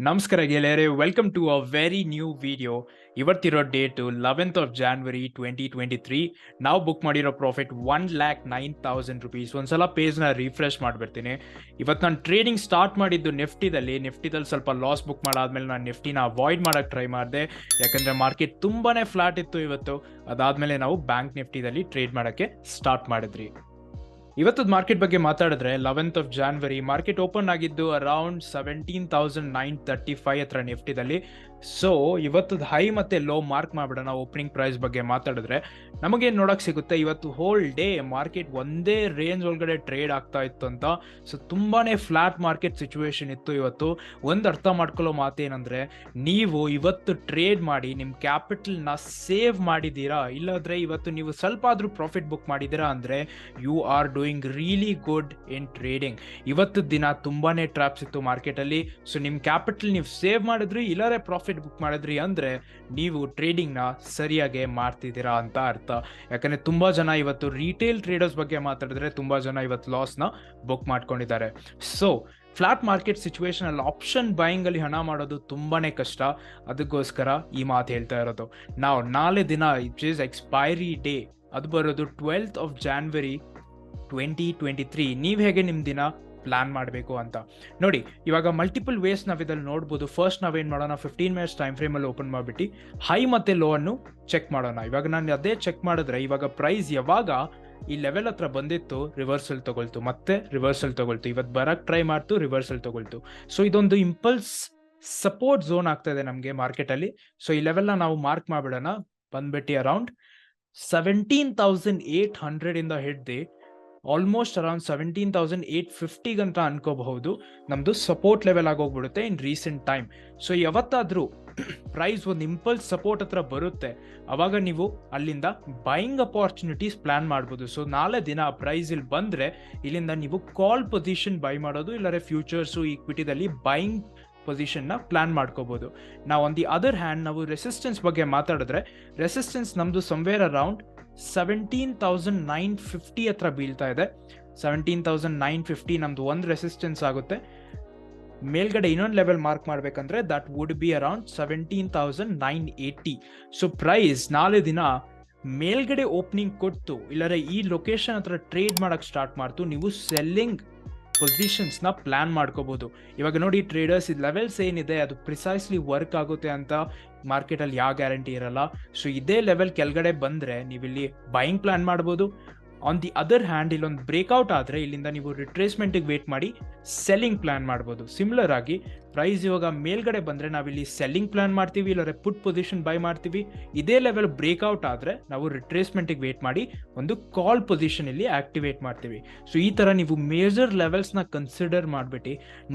ನಮಸ್ಕಾರ ಗೆಳೆಯರೆ, welcome to a very new video. ಇವತ್ತಿರೋ ಡೇಟು 11th of January 2023. ನಾವು ಬುಕ್ ಮಾಡಿರೋ ಪ್ರಾಫಿಟ್ 1,09,000 rupees. ಒಂದ್ಸಲ ಪೇಜ್ನ ರಿಫ್ರೆಶ್ ಮಾಡಿಬಿಡ್ತೀನಿ. ಇವತ್ತು ನಾನು ಟ್ರೇಡಿಂಗ್ ಸ್ಟಾರ್ಟ್ ಮಾಡಿದ್ದು ನಿಫ್ಟಿದಲ್ಲಿ ಸ್ವಲ್ಪ ಲಾಸ್ ಬುಕ್ ಮಾಡಾದ್ಮೇಲೆ ನಾನು ನಿಫ್ಟಿನ ಅವಾಯ್ಡ್ ಮಾಡೋಕ್ಕೆ ಟ್ರೈ ಮಾಡಿದೆ, ಯಾಕಂದರೆ ಮಾರ್ಕೆಟ್ ತುಂಬಾ ಫ್ಲಾಟ್ ಇತ್ತು ಇವತ್ತು. ಅದಾದಮೇಲೆ ನಾವು ಬ್ಯಾಂಕ್ ನಿಫ್ಟಿದಲ್ಲಿ ಟ್ರೇಡ್ ಮಾಡೋಕ್ಕೆ ಸ್ಟಾರ್ಟ್ ಮಾಡಿದ್ರಿ. ಇವತ್ತದ ಮಾರ್ಕೆಟ್ ಬಗ್ಗೆ ಮಾತಾಡಿದ್ರೆ 11th of January market open ಆಗಿದ್ದು ಅರೌಂಡ್ 17,935 ಹತ್ರ ನಿಫ್ಟಿದಲ್ಲಿ. ಸೊ ಇವತ್ತದ ಹೈ ಮತ್ತೆ ಲೋ ಮಾರ್ಕ್ ಮಾಡ್ಬಿಡೋಣ. ಓಪನಿಂಗ್ ಪ್ರೈಸ್ ಬಗ್ಗೆ ಮಾತಾಡಿದ್ರೆ ನಮಗೇನು ನೋಡಕ್ ಸಿಗುತ್ತೆ, ಇವತ್ತು ಹೋಲ್ ಡೇ ಮಾರ್ಕೆಟ್ ಒಂದೇ ರೇಂಜ್ ಒಳಗಡೆ ಟ್ರೇಡ್ ಆಗ್ತಾ ಇತ್ತು ಅಂತ. ಸೊ ತುಂಬಾನೇ ಫ್ಲಾಟ್ ಮಾರ್ಕೆಟ್ ಸಿಚುವೇಶನ್ ಇತ್ತು ಇವತ್ತು. ಒಂದು ಅರ್ಥ ಮಾಡ್ಕೊಳ್ಳೋ ಮಾತೇನಂದ್ರೆ, ನೀವು ಇವತ್ತು ಟ್ರೇಡ್ ಮಾಡಿ ನಿಮ್ಮ ಕ್ಯಾಪಿಟಲ್ನ ಸೇವ್ ಮಾಡಿದ್ದೀರಾ, ಇಲ್ಲಾಂದ್ರೆ ಇವತ್ತು ನೀವು ಸ್ವಲ್ಪ ಆದ್ರೂ ಪ್ರಾಫಿಟ್ ಬುಕ್ ಮಾಡಿದ್ದೀರಾ ಅಂದ್ರೆ you are doing really good in trading. ಇವತ್ತು ದಿನ ತುಂಬಾನೇ ಟ್ರಾಪ್ಸ್ ಇತ್ತು ಮಾರ್ಕೆಟಲ್ಲಿ. ಸೊ ನಿಮ್ಮ ಕ್ಯಾಪಿಟಲ್ ನೀವು ಸೇವ್ ಮಾಡಿದ್ರಿ, ಇಲ್ಲಾರೆ ಪ್ರಾಫಿಟ್ ಬುಕ್ ಮಾಡಿದ್ರಿ ಅಂದ್ರೆ ನೀವು ಟ್ರೇಡಿಂಗ್ನ ಸರಿಯಾಗಿ ಮಾಡ್ತಿದ್ದೀರಾ ಅಂತ ಅರ್ಥ. ಯಾಕಂದ್ರೆ ತುಂಬಾ ಜನ ಇವತ್ತು ರಿಟೇಲ್ ಟ್ರೇಡರ್ಸ್ ಬಗ್ಗೆ ಮಾತಾಡಿದ್ರೆ ತುಂಬಾ ಜನ ಇವತ್ತು ಲಾಸ್ನ ಬುಕ್ ಮಾಡ್ಕೊಂಡಿದ್ದಾರೆ. ಸೊ ಫ್ಲಾಟ್ ಮಾರ್ಕೆಟ್ ಸಿಚುವೇಶನ್ ಅಲ್ಲಿ ಆಪ್ಷನ್ ಬೈಯಿಂಗ್ ಅಲ್ಲಿ ಹಣ ಮಾಡೋದು ತುಂಬಾನೇ ಕಷ್ಟ. ಅದಕ್ಕೋಸ್ಕರ ಈ ಮಾತು ಹೇಳ್ತಾ ಇರೋದು. ನಾವು ನಾಳೆ ದಿನ ಇಟ್ ಈಸ್ ಎಕ್ಸ್ಪೈರಿ ಡೇ, ಅದು ಬರೋದು 12th of January 2023. ನೀವು ಹೇಗೆ ನಿಮ್ಮ ದಿನ ಪ್ಲಾನ್ ಮಾಡಬೇಕು ಅಂತ ನೋಡಿ. ಇವಾಗ ಮಲ್ಟಿಪಲ್ ವೇಸ್ ನಾವು ಇದ್ರಲ್ಲಿ ನೋಡ್ಬೋದು. ಫಸ್ಟ್ ನಾವೇನು ಮಾಡೋಣ, 15 minutes ಟೈಮ್ ಫ್ರೇಮಲ್ಲಿ ಓಪನ್ ಮಾಡಿಬಿಟ್ಟು ಹೈ ಮತ್ತೆ ಲೋ ಅನ್ನು ಚೆಕ್ ಮಾಡೋಣ. ಇವಾಗ ನಾನು ಅದೇ ಚೆಕ್ ಮಾಡಿದ್ರೆ ಇವಾಗ ಪ್ರೈಸ್ ಯಾವಾಗ ಈ ಲೆವೆಲ್ ಹತ್ರ ಬಂದಿತ್ತು ರಿವರ್ಸಲ್ ತಗೊಳ್ತು, ಮತ್ತೆ ರಿವರ್ಸಲ್ ತಗೊಳ್ತು, ಇವತ್ತು ಬರಕ್ಕೆ ಟ್ರೈ ಮಾಡ್ತು, ರಿವರ್ಸಲ್ ತಗೊಳ್ತು. ಸೊ ಇದೊಂದು ಇಂಪಲ್ಸ್ ಸಪೋರ್ಟ್ ಝೋನ್ ಆಗ್ತಾ ಇದೆ ನಮಗೆ ಮಾರ್ಕೆಟಲ್ಲಿ. ಸೊ ಈ ಲೆವೆಲ್ನ ನಾವು ಮಾರ್ಕ್ ಮಾಡಿಬಿಡೋಣ. ಬಂದ್ಬಿಟ್ಟು ಅರೌಂಡ್ 17,800 ಇಂದ ಹಿಡ್ದು ಆಲ್ಮೋಸ್ಟ್ ಅರೌಂಡ್ 17,850 ಗಂಟ ಅನ್ಕೋಬಹುದು ನಮ್ದು ಸಪೋರ್ಟ್ ಲೆವೆಲ್ ಆಗೋಗ್ಬಿಡುತ್ತೆ ಇನ್ ರೀಸೆಂಟ್ ಟೈಮ್. ಸೊ ಯಾವತ್ತಾದ್ರೂ ಪ್ರೈಸ್ ಒಂದು ಇಂಪಲ್ಸ್ ಸಪೋರ್ಟ್ ಹತ್ರ ಬರುತ್ತೆ, ಅವಾಗ ನೀವು ಅಲ್ಲಿಂದ ಬೈಯಿಂಗ್ ಅಪಾರ್ಚುನಿಟೀಸ್ ಪ್ಲಾನ್ ಮಾಡ್ಬೋದು. ಸೊ ನಾಳೆ ದಿನ ಪ್ರೈಸ್ ಇಲ್ಲಿ ಬಂದ್ರೆ ಇಲ್ಲಿಂದ ನೀವು ಕಾಲ್ ಪೊಸಿಷನ್ ಬೈ ಮಾಡೋದು, ಇಲ್ಲಾರೆ ಫ್ಯೂಚರ್ಸು ಈಕ್ವಿಟಿದಲ್ಲಿ ಬೈಯಿಂಗ್ ಪೊಸಿಷನ್ನ ಪ್ಲಾನ್ ಮಾಡ್ಕೋಬಹುದು. ನಾವು ಆನ್ ದಿ ಅದರ್ ಹ್ಯಾಂಡ್ ನಾವು ರೆಸಿಸ್ಟೆನ್ಸ್ ಬಗ್ಗೆ ಮಾತಾಡಿದ್ರೆ ರೆಸಿಸ್ಟೆನ್ಸ್ ನಮ್ದು ಸಮ್ವೇರ್ ಅರೌಂಡ್ 17,950 ಹತ್ರ ಬೀಳ್ತಾ ಇದೆ. 17,950 ನಮ್ದು ಒಂದು ರೆಸಿಸ್ಟೆನ್ಸ್ ಆಗುತ್ತೆ. ಮೇಲ್ಗಡೆ ಇನ್ನೊಂದು ಲೆವೆಲ್ ಮಾರ್ಕ್ ಮಾಡ್ಬೇಕಂದ್ರೆ that would be around 17,980. So price ನಾಳೆ ದಿನ ಮೇಲ್ಗಡೆ ಓಪನಿಂಗ್ ಕೊಟ್ಟು ಇಲ್ಲರೆ ಈ ಲೊಕೇಶನ್ ಹತ್ರ ಟ್ರೇಡ್ ಮಾಡಕ್ ಸ್ಟಾರ್ಟ್ ಮಾಡ್ತು, ನೀವು ಸೆಲ್ಲಿಂಗ್ ಪೊಸಿಷನ್ಸ್ನ ಪ್ಲಾನ್ ಮಾಡ್ಕೋಬಹುದು. ಇವಾಗ ನೋಡಿ ಟ್ರೇಡರ್ಸ್, ಈ ಲೆವೆಲ್ಸ್ ಏನಿದೆ ಅದು ಪ್ರಿಸೈಸ್ಲಿ ವರ್ಕ್ ಆಗುತ್ತೆ ಅಂತ ಮಾರ್ಕೆಟಲ್ಲಿ ಯಾವ ಗ್ಯಾರಂಟಿ ಇರಲ್ಲ. ಸೊ ಇದೇ ಲೆವೆಲ್ ಕೆಳಗಡೆ ಬಂದರೆ ನೀವಿಲ್ಲಿ ಬೈಯಿಂಗ್ ಪ್ಲಾನ್ ಮಾಡ್ಬೋದು. ಆನ್ ದಿ ಅದರ್ ಹ್ಯಾಂಡ್ ಇಲ್ಲೊಂದು ಬ್ರೇಕ್ಔಟ್ ಆದರೆ ಇಲ್ಲಿಂದ ನೀವು ರಿಟ್ರೇಸ್ಮೆಂಟಿಗೆ ವೇಟ್ ಮಾಡಿ ಸೆಲ್ಲಿಂಗ್ ಪ್ಲಾನ್ ಮಾಡ್ಬೋದು. ಸಿಮಿಲರ್ ಆಗಿ ಪ್ರೈಸ್ ಇವಾಗ ಮೇಲ್ಗಡೆ ಬಂದರೆ ನಾವಿಲ್ಲಿ ಸೆಲ್ಲಿಂಗ್ ಪ್ಲಾನ್ ಮಾಡ್ತೀವಿ, ಇಲ್ಲರೆ ಪುಟ್ ಪೊಸಿಷನ್ ಬೈ ಮಾಡ್ತೀವಿ. ಇದೇ ಲೆವೆಲ್ ಬ್ರೇಕ್ಔಟ್ ಆದರೆ ನಾವು ರಿಟ್ರೇಸ್ಮೆಂಟಿಗೆ ವೇಟ್ ಮಾಡಿ ಒಂದು ಕಾಲ್ ಪೊಸಿಷನ್ ಇಲ್ಲಿ ಆಕ್ಟಿವೇಟ್ ಮಾಡ್ತೀವಿ. ಸೊ ಈ ಥರ ನೀವು ಮೇಜರ್ ಲೆವೆಲ್ಸ್ನ ಕನ್ಸಿಡರ್ ಮಾಡಿಬಿಟ್ಟು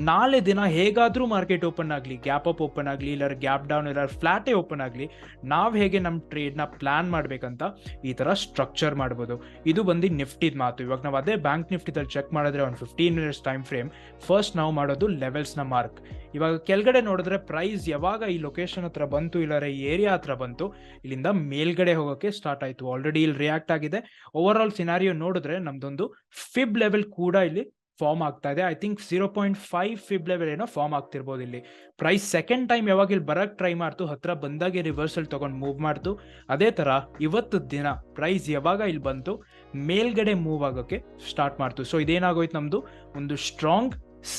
ನಾಳೆ ದಿನ ಹೇಗಾದರೂ ಮಾರ್ಕೆಟ್ ಓಪನ್ ಆಗಲಿ, ಗ್ಯಾಪ್ ಅಪ್ ಓಪನ್ ಆಗಲಿ, ಇಲ್ಲರ ಗ್ಯಾಪ್ ಡೌನ್, ಇಲ್ಲರ ಫ್ಲಾಟೇ ಓಪನ್ ಆಗಲಿ, ನಾವು ಹೇಗೆ ನಮ್ಮ ಟ್ರೇಡ್ನ ಪ್ಲಾನ್ ಮಾಡಬೇಕಂತ ಈ ಥರ ಸ್ಟ್ರಕ್ಚರ್ ಮಾಡ್ಬೋದು. ಇದು ಬಂದು ನಿಫ್ಟಿದ ಮಾತು. ಇವಾಗ ನಾವು ಅದೇ ಬ್ಯಾಂಕ್ ನಿಫ್ಟಿದಲ್ಲಿ ಚೆಕ್ ಮಾಡಿದ್ರೆ ಒಂದು 15 minutes ಟೈಮ್ ಫ್ರೇಮ್ ಫಸ್ಟ್ ನಾವು ಮಾಡೋದು ಲೆವೆಲ್ಸ್ನ ಮಾರ್ಕ್. ಇವಾಗ ಕೆಳಗಡೆ ನೋಡಿದ್ರೆ ಪ್ರೈಸ್ ಯಾವಾಗ ಈ ಲೊಕೇಶನ್ ಹತ್ರ ಬಂತು, ಇಲ್ಲರೆ ಈ ಏರಿಯಾ ಹತ್ರ ಬಂತು, ಇಲ್ಲಿಂದ ಮೇಲ್ಗಡೆ ಹೋಗೋಕೆ ಸ್ಟಾರ್ಟ್ ಆಯಿತು. ಆಲ್ರೆಡಿ ಇಲ್ಲಿ ರಿಯಾಕ್ಟ್ ಆಗಿದೆ. ಓವರ್ ಆಲ್ ಸಿನಾರಿಯೋ ನೋಡಿದ್ರೆ ನಮ್ದೊಂದು ಫಿಬ್ ಲೆವೆಲ್ ಕೂಡ ಇಲ್ಲಿ ಫಾರ್ಮ್ ಆಗ್ತಾ ಇದೆ. ಐ ಥಿಂಕ್ 0.5 ಫಿಬ್ ಲೆವೆಲ್ ಏನೋ ಫಾರ್ಮ್ ಆಗ್ತಿರ್ಬೋದು. ಇಲ್ಲಿ ಪ್ರೈಸ್ ಸೆಕೆಂಡ್ ಟೈಮ್ ಯಾವಾಗ ಇಲ್ಲಿ ಬರಕ್ಕೆ ಟ್ರೈ ಮಾಡ್ತು, ಹತ್ರ ಬಂದಾಗೆ ರಿವರ್ಸಲ್ ತಗೊಂಡು ಮೂವ್ ಮಾಡ್ತು. ಅದೇ ಥರ ಇವತ್ತು ದಿನ ಪ್ರೈಸ್ ಯಾವಾಗ ಇಲ್ಲಿ ಬಂತು ಮೇಲ್ಗಡೆ ಮೂವ್ ಆಗೋಕ್ಕೆ ಸ್ಟಾರ್ಟ್ ಮಾಡ್ತು. ಸೊ ಇದೇನಾಗೋಯ್ತು, ನಮ್ದು ಒಂದು ಸ್ಟ್ರಾಂಗ್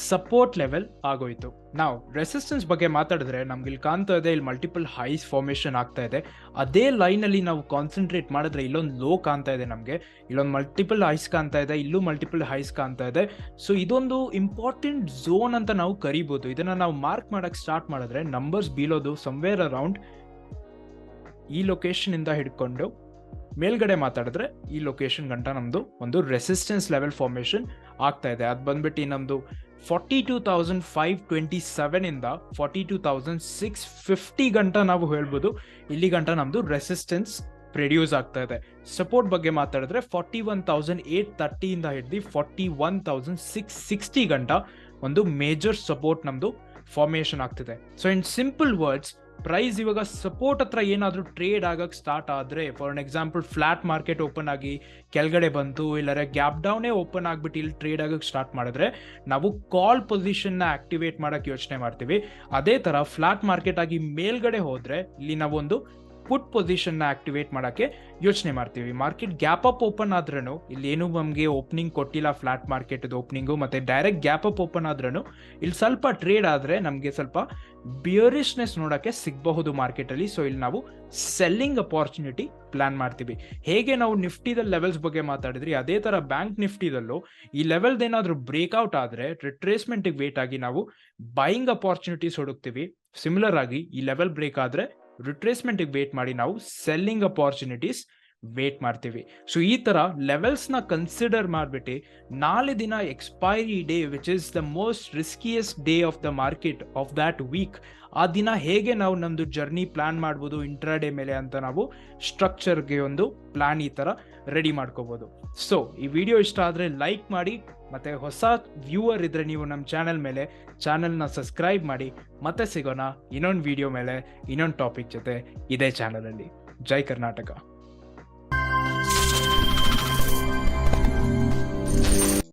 ಸಪೋರ್ಟ್ ಲೆವೆಲ್ ಆಗೋಯ್ತು. ನಾವು ರೆಸಿಸ್ಟೆನ್ಸ್ ಬಗ್ಗೆ ಮಾತಾಡಿದ್ರೆ ನಮ್ಗೆ ಇಲ್ಲಿ ಕಾಣ್ತಾ ಇದೆ, ಇಲ್ಲಿ ಮಲ್ಟಿಪಲ್ ಹೈಸ್ ಫಾರ್ಮೇಷನ್ ಆಗ್ತಾ ಇದೆ. ಅದೇ ಲೈನಲ್ಲಿ ನಾವು ಕಾನ್ಸಂಟ್ರೇಟ್ ಮಾಡಿದ್ರೆ ಇಲ್ಲೊಂದು ಲೋ ಕಾಣ್ತಾ ಇದೆ ನಮಗೆ, ಇಲ್ಲೊಂದು ಮಲ್ಟಿಪಲ್ ಹೈಸ್ ಕಾಣ್ತಾ ಇದೆ, ಇಲ್ಲೂ ಮಲ್ಟಿಪಲ್ ಹೈಸ್ ಕಾಣ್ತಾ ಇದೆ. ಸೊ ಇದೊಂದು ಇಂಪಾರ್ಟೆಂಟ್ ಝೋನ್ ಅಂತ ನಾವು ಕರಿಬೋದು. ಇದನ್ನ ನಾವು ಮಾರ್ಕ್ ಮಾಡಕ್ಕೆ ಸ್ಟಾರ್ಟ್ ಮಾಡಿದ್ರೆ ನಂಬರ್ಸ್ ಬೀಳೋದು ಸಮ್ವೇರ್ ಅರೌಂಡ್ ಈ ಲೊಕೇಶನ್ ಇಂದ ಹಿಡ್ಕೊಂಡು ಮೇಲ್ಗಡೆ ಮಾತಾಡಿದ್ರೆ ಈ ಲೊಕೇಶನ್ ಗಂಟ ನಮ್ದು ಒಂದು ರೆಸಿಸ್ಟೆನ್ಸ್ ಲೆವೆಲ್ ಫಾರ್ಮೇಷನ್ ಆಗ್ತಾ ಇದೆ. ಅದು ಬಂದ್ಬಿಟ್ಟು ನಮ್ದು 42,527 ಇಂದ 42,650 ಗಂಟ ನಾವು ಹೇಳ್ಬೋದು. ಇಲ್ಲಿ ಗಂಟ ನಮ್ದು ರೆಸಿಸ್ಟೆನ್ಸ್ ಪ್ರೊಡ್ಯೂಸ್ ಆಗ್ತಾ ಇದೆ. ಸಪೋರ್ಟ್ ಬಗ್ಗೆ ಮಾತಾಡಿದ್ರೆ 41,830 ಇಂದ ಹಿಡಿದು 41,660 ಗಂಟ ಒಂದು ಮೇಜರ್ ಸಪೋರ್ಟ್ ನಮ್ದು ಫಾರ್ಮೇಷನ್ ಆಗ್ತಿದೆ. So in simple words, price ಇವಾಗ ಸಪೋರ್ಟ್ ಹತ್ರ ಏನಾದರೂ ಟ್ರೇಡ್ ಆಗಕ್ಕೆ ಸ್ಟಾರ್ಟ್ ಆದರೆ, for an example flat market open ಆಗಿ ಕೆಳಗಡೆ ಬಂತು, ಇಲ್ಲರೆ ಗ್ಯಾಪ್ ಡೌನೇ ಓಪನ್ ಆಗಿಬಿಟ್ಟು ಇಲ್ಲಿ ಟ್ರೇಡ್ ಆಗಕ್ಕೆ ಸ್ಟಾರ್ಟ್ ಮಾಡಿದ್ರೆ ನಾವು ಕಾಲ್ ಪೊಸಿಷನ್ನ ಆಕ್ಟಿವೇಟ್ ಮಾಡಕ್ಕೆ ಯೋಚನೆ ಮಾಡ್ತೀವಿ. ಅದೇ ಥರ ಫ್ಲಾಟ್ ಮಾರ್ಕೆಟ್ ಆಗಿ ಮೇಲ್ಗಡೆ ಹೋದರೆ ಇಲ್ಲಿ ನಾವೊಂದು ಪುಟ್ ಪೊಸಿಷನ್ನ ಆಕ್ಟಿವೇಟ್ ಮಾಡೋಕ್ಕೆ ಯೋಚನೆ ಮಾಡ್ತೀವಿ. ಮಾರ್ಕೆಟ್ ಗ್ಯಾಪ್ ಅಪ್ ಓಪನ್ ಆದ್ರೂ, ಇಲ್ಲಿ ಏನು ನಮಗೆ ಓಪನಿಂಗ್ ಕೊಟ್ಟಿಲ್ಲ ಫ್ಲಾಟ್ ಮಾರ್ಕೆಟ್ ಓಪನಿಂಗು, ಮತ್ತು ಡೈರೆಕ್ಟ್ ಗ್ಯಾಪ್ ಅಪ್ ಓಪನ್ ಆದ್ರೂ ಇಲ್ಲಿ ಸ್ವಲ್ಪ ಟ್ರೇಡ್ ಆದರೆ ನಮಗೆ ಸ್ವಲ್ಪ ಬಿಯರಿಶ್ನೆಸ್ ನೋಡೋಕ್ಕೆ ಸಿಗಬಹುದು ಮಾರ್ಕೆಟಲ್ಲಿ. ಸೊ ಇಲ್ಲಿ ನಾವು ಸೆಲ್ಲಿಂಗ್ ಅಪಾರ್ಚುನಿಟಿ ಪ್ಲಾನ್ ಮಾಡ್ತೀವಿ. ಹೇಗೆ ನಾವು ನಿಫ್ಟಿದಲ್ಲಿ ಲೆವೆಲ್ಸ್ ಬಗ್ಗೆ ಮಾತಾಡಿದ್ರಿ, ಅದೇ ಥರ ಬ್ಯಾಂಕ್ ನಿಫ್ಟಿದಲ್ಲೂ ಈ ಲೆವೆಲ್ದು ಏನಾದರೂ ಬ್ರೇಕ್ಔಟ್ ಆದರೆ ರಿಟ್ರೇಸ್ಮೆಂಟಿಗೆ ವೇಟ್ ಆಗಿ ನಾವು ಬೈಯಿಂಗ್ ಅಪಾರ್ಚುನಿಟೀಸ್ ಹುಡುಕ್ತೀವಿ. ಸಿಮಿಲರ್ ಆಗಿ ಈ ಲೆವೆಲ್ ಬ್ರೇಕ್ ಆದರೆ ರಿಟ್ರೇಸ್ಮೆಂಟಿಗೆ ವೇಟ್ ಮಾಡಿ ನಾವು ಸೆಲ್ಲಿಂಗ್ ಅಪಾರ್ಚುನಿಟೀಸ್ ವೇಟ್ ಮಾಡ್ತೀವಿ. ಸೊ ಈ ಥರ ಲೆವೆಲ್ಸ್ನ ಕನ್ಸಿಡರ್ ಮಾಡಿಬಿಟ್ಟು ನಾಳೆ ದಿನ expiry day which is the most riskiest day of the market of that week, ಆ ದಿನ ಹೇಗೆ ನಾವು ನಮ್ಮದು ಜರ್ನಿ ಪ್ಲಾನ್ ಮಾಡ್ಬೋದು ಇಂಟ್ರಾಡೇ ಮೇಲೆ ಅಂತ ನಾವು ಸ್ಟ್ರಕ್ಚರ್ಗೆ ಒಂದು ಪ್ಲಾನ್ ಈ ಥರ ರೆಡಿ ಮಾಡ್ಕೋಬೋದು. ಸೊ ಈ ವಿಡಿಯೋ ಇಷ್ಟ ಆದರೆ ಲೈಕ್ ಮಾಡಿ, ಮತ್ತು ಹೊಸ ವ್ಯೂವರ್ ಇದ್ದರೆ ನೀವು ನಮ್ಮ ಚಾನಲ್ ಮೇಲೆ ಚಾನಲ್ನ ಸಬ್ಸ್ಕ್ರೈಬ್ ಮಾಡಿ. ಮತ್ತೆ ಸಿಗೋಣ ಇನ್ನೊಂದು ವಿಡಿಯೋ ಮೇಲೆ ಇನ್ನೊಂದು ಟಾಪಿಕ್ ಜೊತೆ ಇದೇ ಚಾನಲಲ್ಲಿ. ಜೈ ಕರ್ನಾಟಕ.